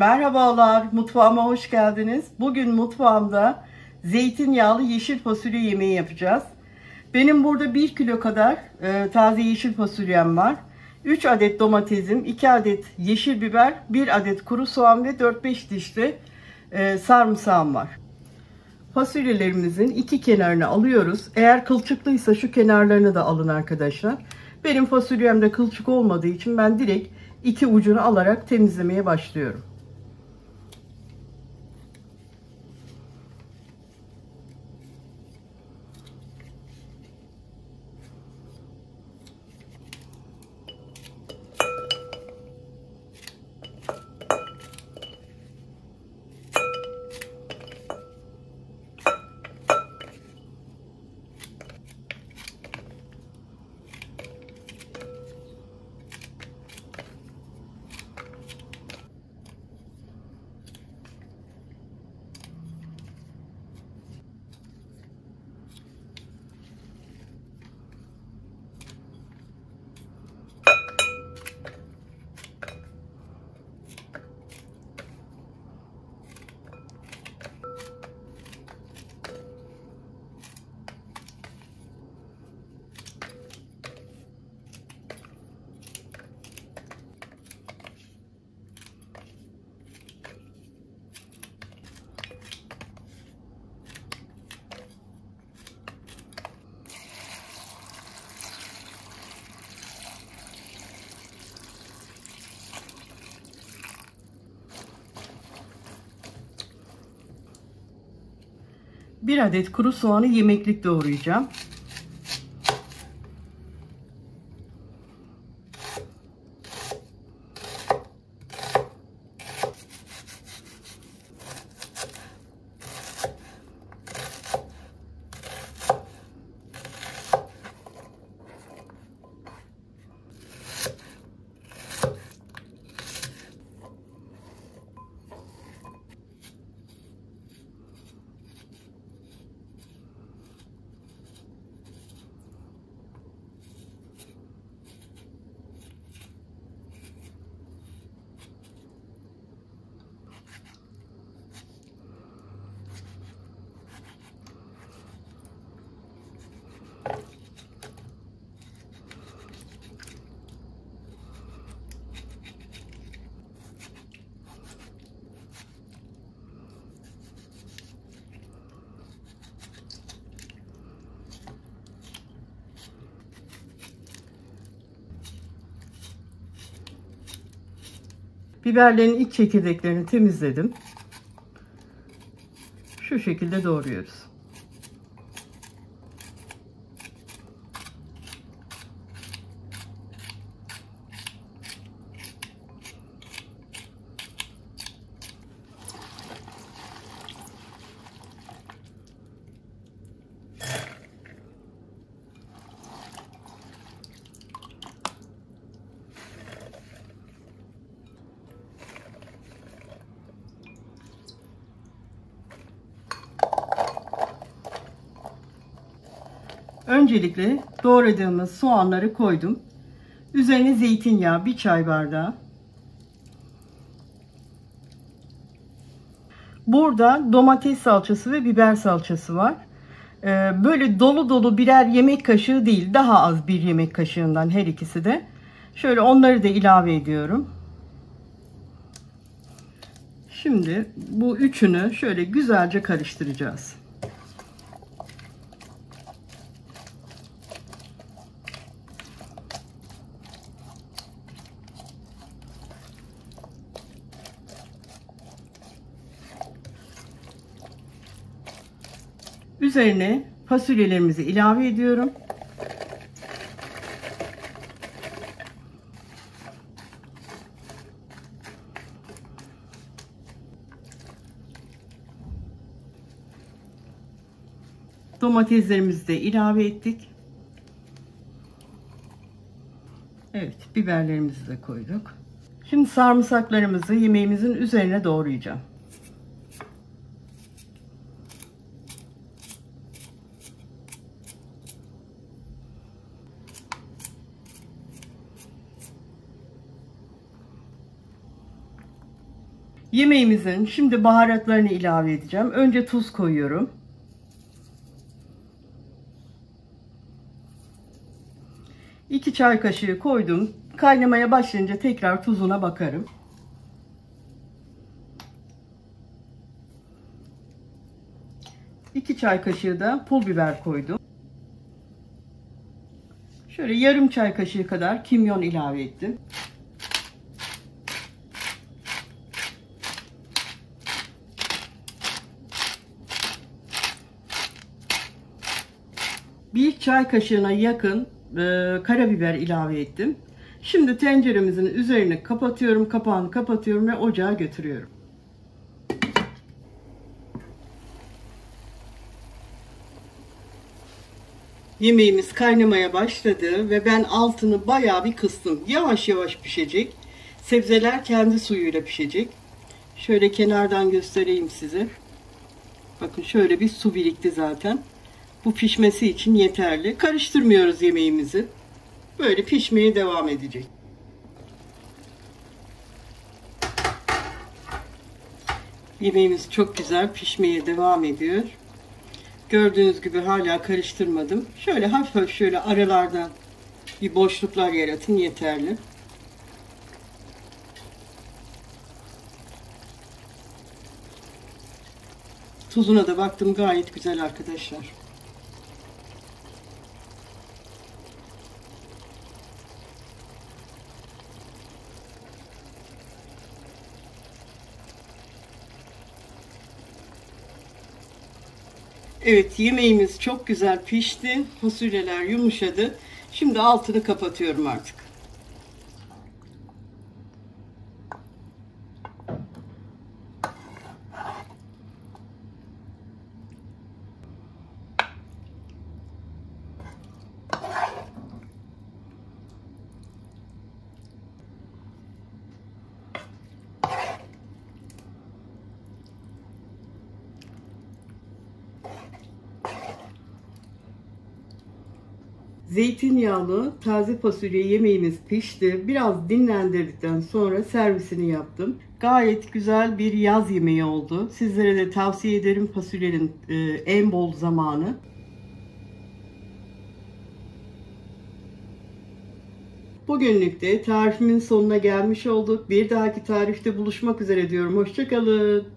Merhabalar, mutfağıma hoş geldiniz. Bugün mutfağımda zeytinyağlı yeşil fasulye yemeği yapacağız. Benim burada 1 kilo kadar taze yeşil fasulyem var. 3 adet domatesim, 2 adet yeşil biber, 1 adet kuru soğan ve 4-5 diş de sarımsağım var. Fasulyelerimizin iki kenarını alıyoruz. Eğer kılçıklıysa şu kenarlarını da alın arkadaşlar. Benim fasulyemde kılçık olmadığı için ben direkt iki ucunu alarak temizlemeye başlıyorum. Bir adet kuru soğanı yemeklik doğrayacağım. Biberlerin iç çekirdeklerini temizledim. Şu şekilde doğruyoruz. Öncelikle doğradığımız soğanları koydum. Üzerine zeytinyağı 1 çay bardağı. Burada domates salçası ve biber salçası var. Böyle dolu dolu birer yemek kaşığı değil, daha az bir yemek kaşığından her ikisi de. Şöyle onları da ilave ediyorum. Şimdi bu üçünü şöyle güzelce karıştıracağız. Üzerine fasulyelerimizi ilave ediyorum. Domateslerimizi de ilave ettik. Evet, biberlerimizi de koyduk. Şimdi sarımsaklarımızı yemeğimizin üzerine doğrayacağım. Yemeğimizin şimdi baharatlarını ilave edeceğim. Önce tuz koyuyorum. 2 çay kaşığı koydum. Kaynamaya başlayınca tekrar tuzuna bakarım. İki çay kaşığı da pul biber koydum. Şöyle yarım çay kaşığı kadar kimyon ilave ettim. Bir çay kaşığına yakın karabiber ilave ettim. Şimdi tenceremizin üzerini kapatıyorum, kapağını kapatıyorum ve ocağa götürüyorum. Yemeğimiz kaynamaya başladı ve ben altını bayağı bir kıstım. Yavaş yavaş pişecek. Sebzeler kendi suyuyla pişecek. Şöyle kenardan göstereyim size. Bakın şöyle bir su birikti zaten. Bu pişmesi için yeterli. Karıştırmıyoruz yemeğimizi. Böyle pişmeye devam edecek. Yemeğimiz çok güzel pişmeye devam ediyor. Gördüğünüz gibi hala karıştırmadım. Şöyle hafif hafif şöyle aralardan bir boşluklar yaratın yeterli. Tuzuna da baktım, gayet güzel arkadaşlar. Evet, yemeğimiz çok güzel pişti. Fasulyeler yumuşadı. Şimdi altını kapatıyorum artık. Zeytinyağlı taze fasulye yemeğimiz pişti. Biraz dinlendirdikten sonra servisini yaptım. Gayet güzel bir yaz yemeği oldu. Sizlere de tavsiye ederim, fasulyenin en bol zamanı. Bugünlük de tarifimin sonuna gelmiş olduk. Bir dahaki tarifte buluşmak üzere diyorum. Hoşça kalın.